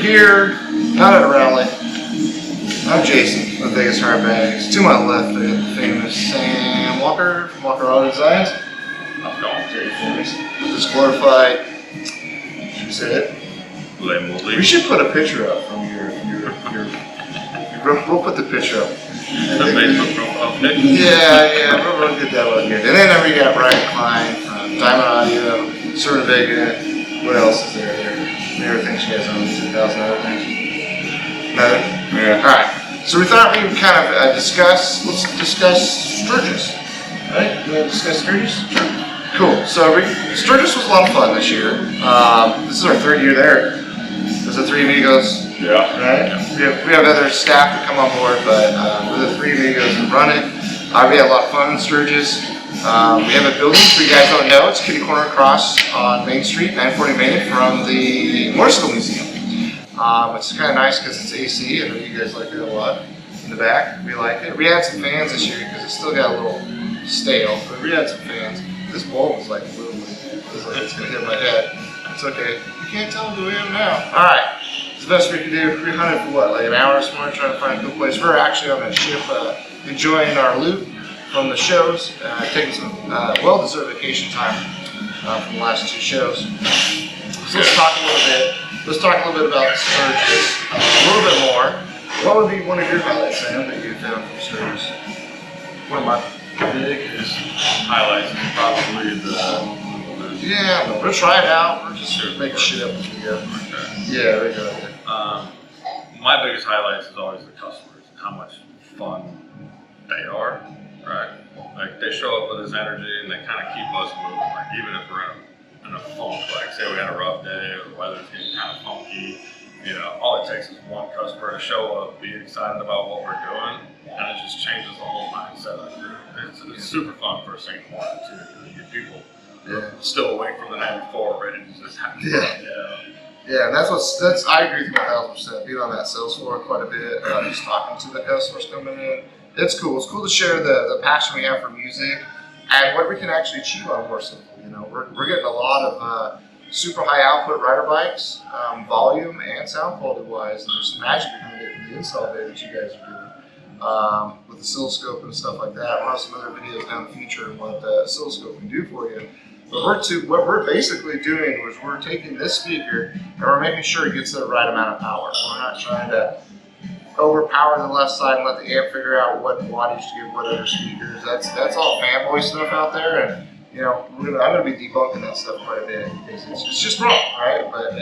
here, not at a rally. I'm Jason with Vegas Hardbags. To my left, I got the famous Sam Walker from Walker Auto Designs. I'm going With this glorified, you said it? We should put a picture up from your we'll put the picture up. The Facebook profile pic? Yeah, we'll get that one good. And then we got Brian Klein from Diamond Audio, Cerna Vega. What else is there? Everything she has on 2,000 other things. Another? Yeah. Alright, so we thought we would kind of let's discuss Sturgis. Right? You want to discuss Sturgis? Sure. Cool. So Sturgis was a lot of fun this year. This is our third year there. There's the three amigos. Yeah. Right? We have other staff that come on board, but we're the three amigos that run it. We had a lot of fun in Sturgis. We have a building, for you guys don't know, it's kitty corner across on Main Street, 940 Main, from the Motorcycle Museum. It's kind of nice because it's AC. I know you guys like it a lot. In the back, we like it. We had some fans this year because it still got a little stale, but we had some fans. This bulb was like literally, it's gonna hit my head. It's okay. You can't tell who I am now. All right. It's the best we can do. We hunted for what, like an hour this morning trying to find a good place. We're actually on a ship enjoying our loot from the shows, taking some well-deserved vacation time from the last two shows. So let's talk a little bit. Let's talk a little bit about Sturgis, a little bit more. What would be one of your highlights, Sam, that you found from Sturgis? One of my biggest highlights is probably the yeah, we'll try it out. We're just making shit up as we go. Okay. Yeah, we go. My biggest highlights is always the customers and how much fun they are. Right? Like they show up with this energy and they kind of keep us moving. Like even if we're in a funk, like say we had a rough day or the weather's getting kind of funky, you know, all it takes is one customer to show up, be excited about what we're doing, and it just changes the whole mindset of the group. It's super fun first thing in the morning too, because you get people still awake from the night before, ready to just have fun. Yeah, and that's I agree with you 1,000%. Being on that sales floor quite a bit, just talking to the customers coming in. It's cool. It's cool to share the passion we have for music and what we can actually achieve on Motorcycle. You know, we're getting a lot of super high output rider bikes, volume and sound quality wise. And there's some magic behind it in the install day that you guys are doing with the oscilloscope and stuff like that. We'll have some other videos down the future and what the oscilloscope can do for you. But what we're basically doing is we're taking this speaker and we're making sure it gets the right amount of power. We're not trying to overpower the left side and let the amp figure out what wattage to give what other speakers. That's all fanboy stuff out there, and you know I'm gonna be debunking that stuff quite a bit because it's just wrong, right? But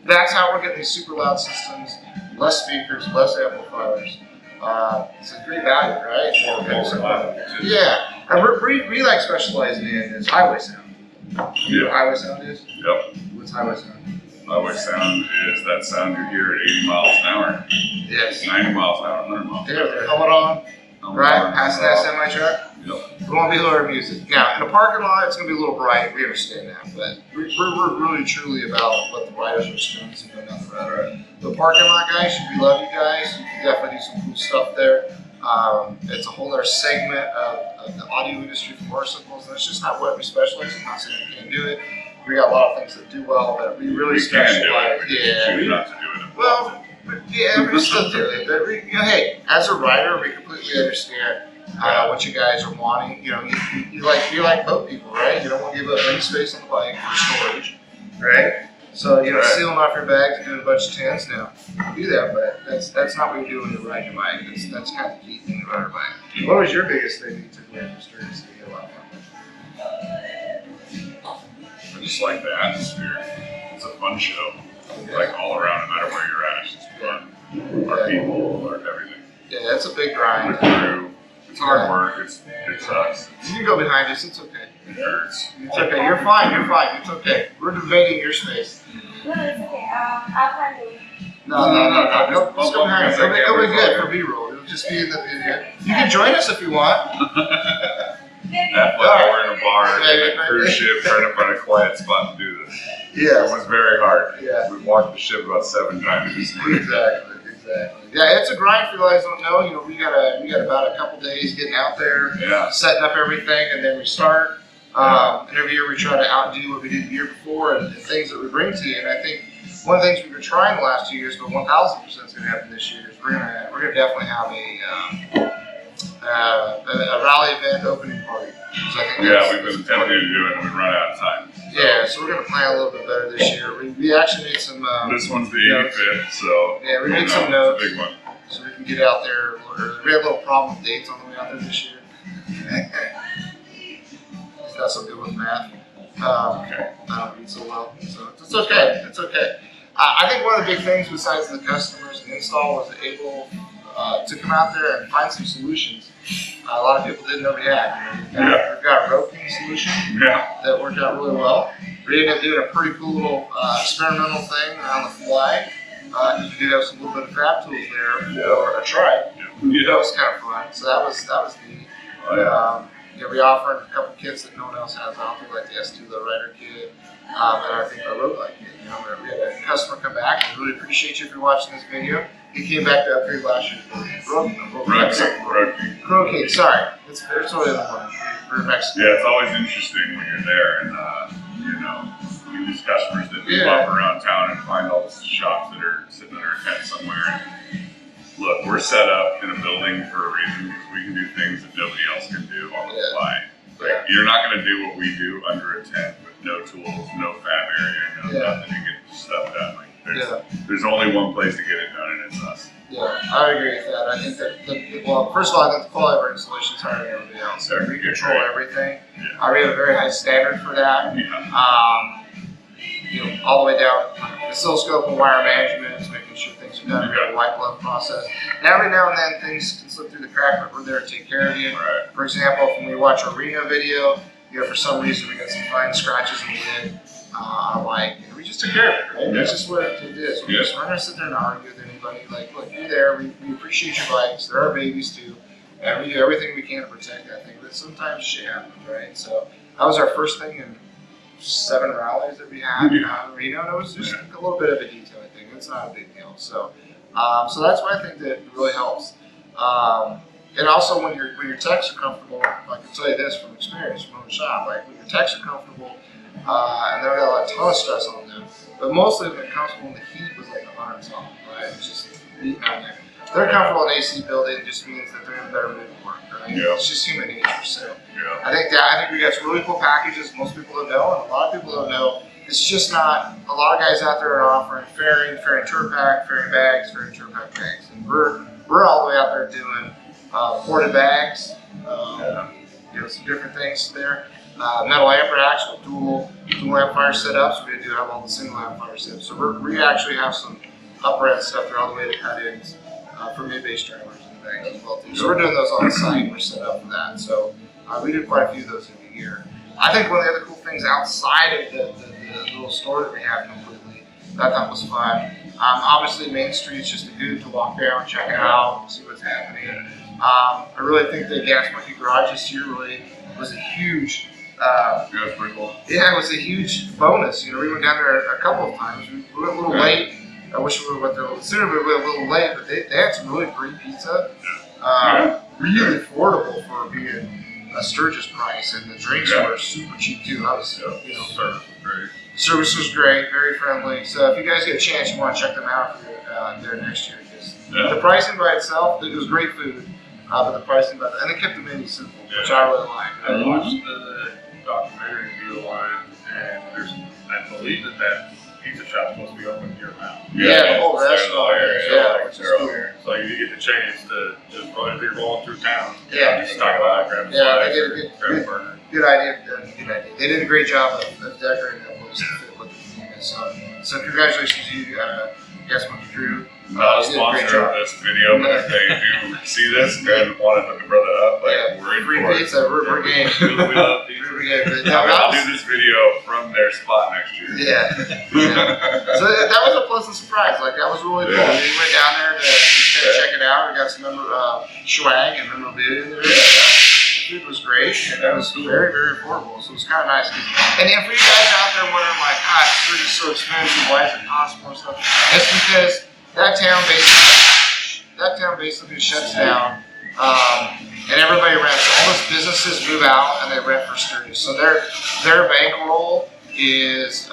that's how we're getting these super loud systems, less speakers, less amplifiers. It's a great value, right? Yeah, and we like specializing in is highway sound. You know what highway sound is? Yep. What's highway sound? Highway sound is that sound you hear at 80 miles an hour. Yes. 90 miles an hour, 100 miles an hour. Yeah, they're coming on, right? Passing that semi-truck. Yep. We won't be lower music. Now, in a parking lot, it's going to be a little bright. We understand that. But we're really, truly about what the riders are experiencing going down the road. Right. The parking lot guys, we love you guys. You can definitely do some cool stuff there. It's a whole other segment of the audio industry for motorcycles. And it's just not what we specialize in. I'm not saying we can't do it. We got a lot of things that do well, but we really specialize. Choose not to do it. Well, yeah, we still do it. But hey, as a rider, we completely understand what you guys are wanting. You know, you're like boat people, right? You don't want to give up any space on the bike for storage, right? So you know, sealing off your bags and doing a bunch of tents. Now, you do that, but that's not what you do when you're riding your bike. That's kind of the key thing about your bike. What was your biggest thing you took away from Sturgis that you had a lot of fun with? I just like the atmosphere. It's a fun show. Like all around, no matter where you're at, it's just fun. Our people, our everything. Yeah, it's a big grind. The crew. It's hard work. It sucks. You can go behind us. It's okay. It hurts. It's okay. You're fine. You're fine. It's okay. We're invading your space. No, it's okay. I'll find you. No. Just go behind us. It'll be good for B-roll. It'll just be in the video. You can join us if you want. That's why we're in a bar in a cruise ship trying to find a quiet spot to do this. Yeah. It was very hard. Yeah. We walked the ship about 7 times. Exactly. Yeah, it's a grind for you guys don't know. You know, we got about a couple days getting out there, setting up everything, and then we start. And every year we try to outdo what we did the year before and things that we bring to you. And I think one of the things we've been trying the last 2 years, but 1,000% is going to happen this year, is we're gonna definitely have a rally event opening party. So I think we've been attempting to do it and we run out of time. Yeah, so we're going to plan a little bit better this year. We actually made some. This one's the 85th, so yeah, we made some notes. It's a big one. So we can get out there a little early. We had a little problem with dates on the way out there this year. He's not so good with math. I don't read so well, so it's okay. It's okay. I think one of the big things besides the customers and install was able to come out there and find some solutions. A lot of people didn't know we had. We've got a roping solution that worked out really well. We ended up doing a pretty cool little experimental thing on the fly. You did have some little bit of crab tools there for a try. That was kind of fun. So that was neat. We offered a couple kits that no one else has out there, like the S2 Low Rider kit, and I think our road light kit. We had a customer come back. I really appreciate you if you're watching this video. He came back to upgrade last year. Road cake, sorry. It's really the one. We're Mexican. Yeah, it's always interesting when you're there and these customers that walk around town and find all these shops that are sitting in their tent somewhere. And look, we're set up in a building for a reason because we can do things that nobody else can do on the fly. Like, you're not going to do what we do under a tent with no tools, no fab area, no nothing to get stuff done. Like, there's only one place to get it done, and it's us. Yeah, I agree with that. I think that, first of all, I think the quality of our installation is higher than everybody else. So we control everything. We have a very high standard for that. All the way down oscilloscope and wire management, is making sure things are done. We have a white glove process. And every now and then things can slip through the crack, but we're there to take care of you. Right. For example, when we watch a Reno video, for some reason we got some fine scratches in the lid on a bike, and we just took care of it. Right? That's just what it is. We're not going to sit there and argue with anybody. Like, look, you're there. We appreciate your bikes. They're our babies too, and we do everything we can to protect that thing. But sometimes shit happens, right? So that was our first thing in 7 rallies that we had in Reno, and it was just a little bit of a detail. I think it's not a big deal. So that's why I think that really helps. And also when your techs are comfortable, I can tell you this from experience from the shop. Like when your techs are comfortable, and they don't got a ton of stress on them, but mostly when they're comfortable in the heat was like 100 something, right? It's just beating on there. They're comfortable in AC building, just means that they're in a better mood to work, right? It's just human nature. So I think we got some really cool packages most people don't know, and a lot of people don't know. It's just not, a lot of guys out there are offering fairing tour pack, fairing bags, fairing tour pack bags. And we're all the way out there doing ported bags, some different things there. Metal amp racks with dual amplifier setups. We do have all the single amplifier setups. So we actually have some upper end stuff there all the way to cut-ins for mid-bass trailers and bags as well too. So we're doing those on site. We're set up for that. So we did quite a few of those in a year. I think one of the other cool things outside of the little store that we have completely that I thought was fun. Obviously, Main Street's just good to walk down, check it out, see what's happening. I really think the Gas Monkey Garage this year really was a huge. Pretty cool. Yeah, it was a huge bonus. We went down there a couple of times. We went a little late. I wish we would have went there a little sooner, but we went a little late. But they had some really great pizza. Really affordable for being a Sturgis price, and the drinks were super cheap too. That was, service was great. Service was great, very friendly. So if you guys get a chance, you want to check them out if you're there next year. The pricing by itself, it was great food, but the pricing and they kept the menu simple, which I really like. I watched the documentary View Line, and I believe that pizza shop's supposed to be open year round. The whole restaurant area. Which is weird. So you get the chance to just if you're rolling through town, just stop by, grab a slice, grab a burger. Good idea. They did a great job of decorating that place to fit what the theme is. So congratulations to you, Gas Monkey Crew. Not a sponsor of this video, but if they do see this and want to hook a brother up, we're in free for pizza. We're game. We love pizza. I'll do this video from their spot next year. So that was a pleasant surprise. Like that was really cool. We went down there to just check it out. We got some swag and memorabilia in there. The food was great, and it was very, very affordable. So it was kind of nice. And then for you guys out there wondering, like, food is so expensive. Why is it cost more stuff? It's because that town basically shuts down, and everybody rents. All those businesses move out, and they rent for Sturgis. So their bankroll is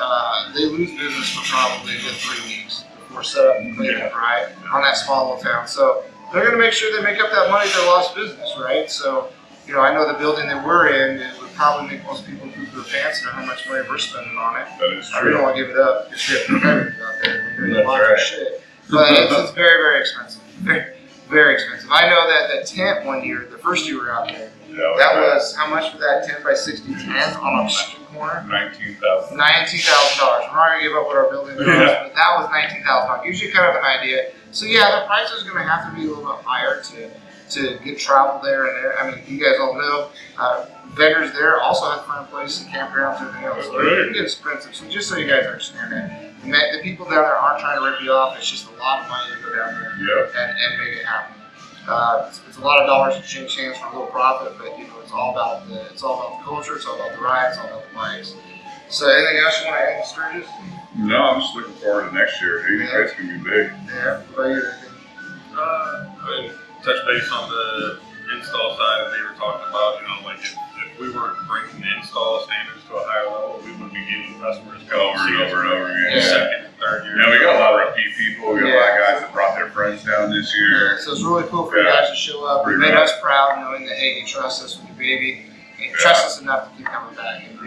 they lose business for probably a good 3 weeks before setup and cleanup, right? On that small little town. So they're going to make sure they make up that money they lost business, right? So, you know, I know the building that we're in, it would probably make most people poop their pants and how much money we're spending on it. That is I really true. don't want to give it up because we have competitors out there. We know That's lots of right. shit. But it's very, very expensive. Very, very expensive. I know that that tent one year, the first year we were out there, that was how much for that 10 by 60 tent on a street corner? $19,000. $19,000. We're not gonna give up what our building was, but that was $19,000. Gives you kind of an idea. So yeah, the price is gonna have to be a little bit higher to get travel there and there. I mean, you guys all know vendors there also have to find a place and campgrounds and everything else. So it can get expensive. So just so you guys understand that, the people down there aren't trying to rip you off. It's just a lot of money to go down there and make it happen. It's a lot of dollars to change hands for a little profit, but you know it's all about the culture, it's all about the ride, it's all about the bikes. So anything else you want to add, Sturgis? No, I'm just looking forward to next year. 80 crates can be big. Yeah. What about you? I mean, touch base on the install side that they were talking about. You know, like if we were bringing the install standards to a higher level, we would be getting customers Over and over and over again. second and third year. Yeah, we got a lot of repeat people. We got a lot of guys that brought their friends down this year. So it's really cool for you guys to show up. It made us proud knowing that, hey, you trust us with your baby. And you trust us enough to keep coming back. And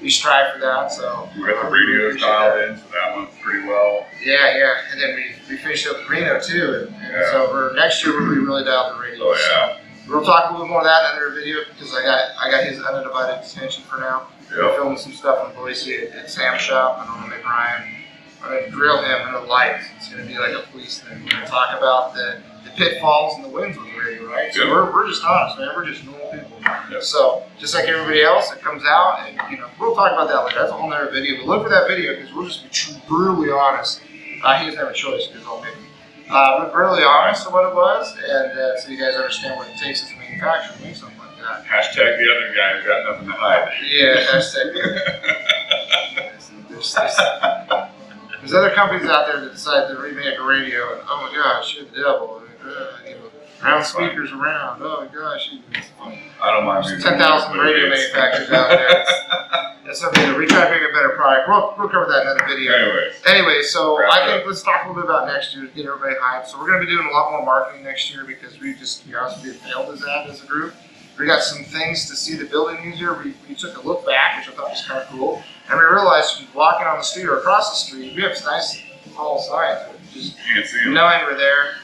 we strive for that. So We got the radios dialed in, so that went pretty well. Yeah. And then we finished up the Reno too. And so for next year, we'll be really dialed the radio. Oh, yeah. So we'll talk a little bit more of that in another video because I got his undivided attention for now. We're filming some stuff in Boise at Sam's shop, and I'm gonna make Ryan. I'm gonna drill him in the lights. It's gonna be like a police thing. We're gonna talk about the pitfalls and the wins with the radio, right? So we're just honest, man. We're just normal people. So just like everybody else, it comes out, and you know we'll talk about that later. That's a whole nother video. But look for that video because we'll just be brutally honest. He doesn't have a choice because I'll make him. We're brutally honest on what it was, and so you guys understand what it takes as a manufacturer to make something like that. Hashtag the other guy who's got nothing to hide. Yeah, hashtag. There's other companies out there that decide to remake a radio, and oh my gosh, you're the devil. You know, round speakers around. Oh my gosh, it's funny. I don't mind. There's 10,000 radio manufacturers out there. That's something that we try to make a better product. We'll cover that in another video. Anyway, so I think let's talk a little bit about next year to get everybody hyped. So we're going to be doing a lot more marketing next year because we just, to be honest with you, failed as that as a group. We got some things to see the building easier. We took a look back, which I thought was kind of cool, and we realized walking on the street or across the street, we have nice tall signs. Just knowing we're there.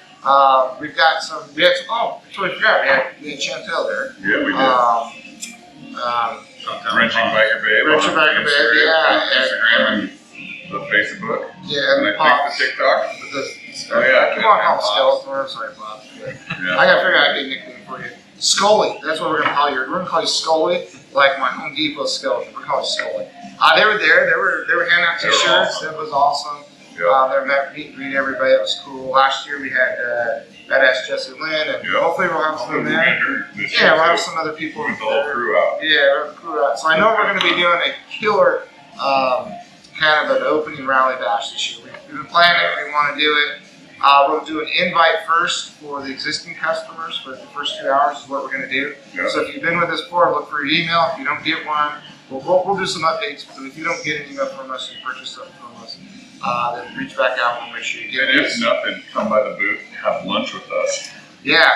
We had some. Oh, I totally forgot. We had Chantel there. Yeah, we did. Wrenching Biker Babe. Wrenching Biker Babe, yeah. Instagram and the Facebook. Yeah, and I Pops. think the TikTok. Oh yeah. Come on, call him Skeletor. I'm sorry, Pops. Yeah. I gotta figure out a good nickname for you. Scully. That's what we're gonna call you. We're gonna call you Scully, like my Home Depot skeleton. We're calling you Scully. They were there. They were handing out T-shirts. It was awesome. They were meet and greet everybody. It was cool. Last year we had Badass Jesse Lynn, and hopefully we'll have some there. Yeah, we'll have some other people. With the whole crew out. Yeah, we'll have the crew out. So I know we're going to be doing a killer kind of an opening rally bash this year. We've been planning it. We want to do it. We'll do an invite first for the existing customers for the first 2 hours is what we're going to do. So if you've been with us before, look for your email. If you don't get one, we'll do some updates. So if you don't get an email from us, you purchase something from us. Then reach back out and make sure you get it. And if nothing, come by the booth and have lunch with us. Yeah.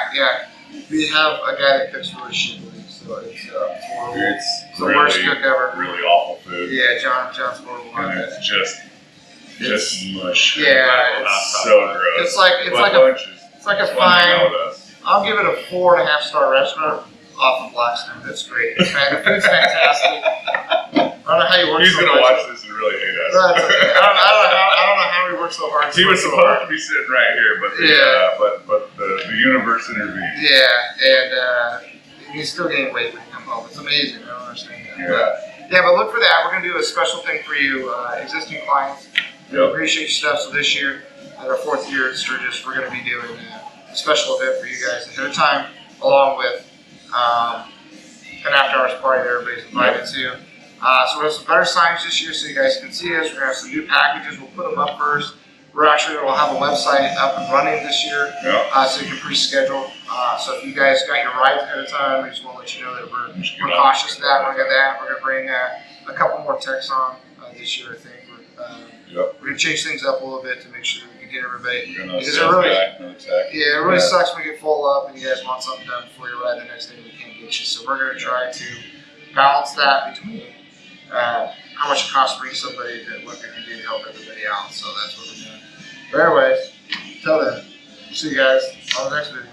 We have a guy that cooks really shittily, so it's horrible. It's the worst cook ever. Really awful food. Yeah, John's horrible. And it's just mush. Yeah, it's so gross. It's like a fine. I'll give it a 4.5-star restaurant off of Blackstone. That's great. Man, the food's fantastic. I don't know how you work. He's so gonna much. watch this and really hate us. That's okay. I don't know how he works so hard. He was supposed to be sitting right here, but the universe intervened. Yeah, and he's still gaining weight when he comes home. It's amazing. I don't understand that. Yeah. But look for that. We're gonna do a special thing for you, existing clients. We appreciate your stuff. So this year, at our 4th year at Sturgis, we're gonna be doing a special event for you guys ahead of time, along with an after-hours party that everybody's invited to. So we have some better signs this year so you guys can see us. We're going to have some new packages. We'll put them up first. We'll have a website up and running this year so you can pre-schedule. So if you guys got your rides ahead of time, we just want to let you know that we're cautious of that. We're going to bring a couple more techs on this year. I think Yep. we're gonna change things up a little bit to make sure that we can hit everybody. We're gonna Because sales it really, guy, another tech. yeah, it really Yeah. sucks when we get full up and you guys want something done before you ride the next day and we can't get you. So we're gonna try to balance that between how much it costs to bring somebody to what we can do to help everybody out. So that's what we're doing. But anyways, till then, see you guys on the next video.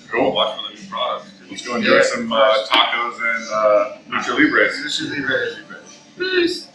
Cool. Watch for the new products. Let's go enjoy some tacos and lucha libres. This should be ready. Peace.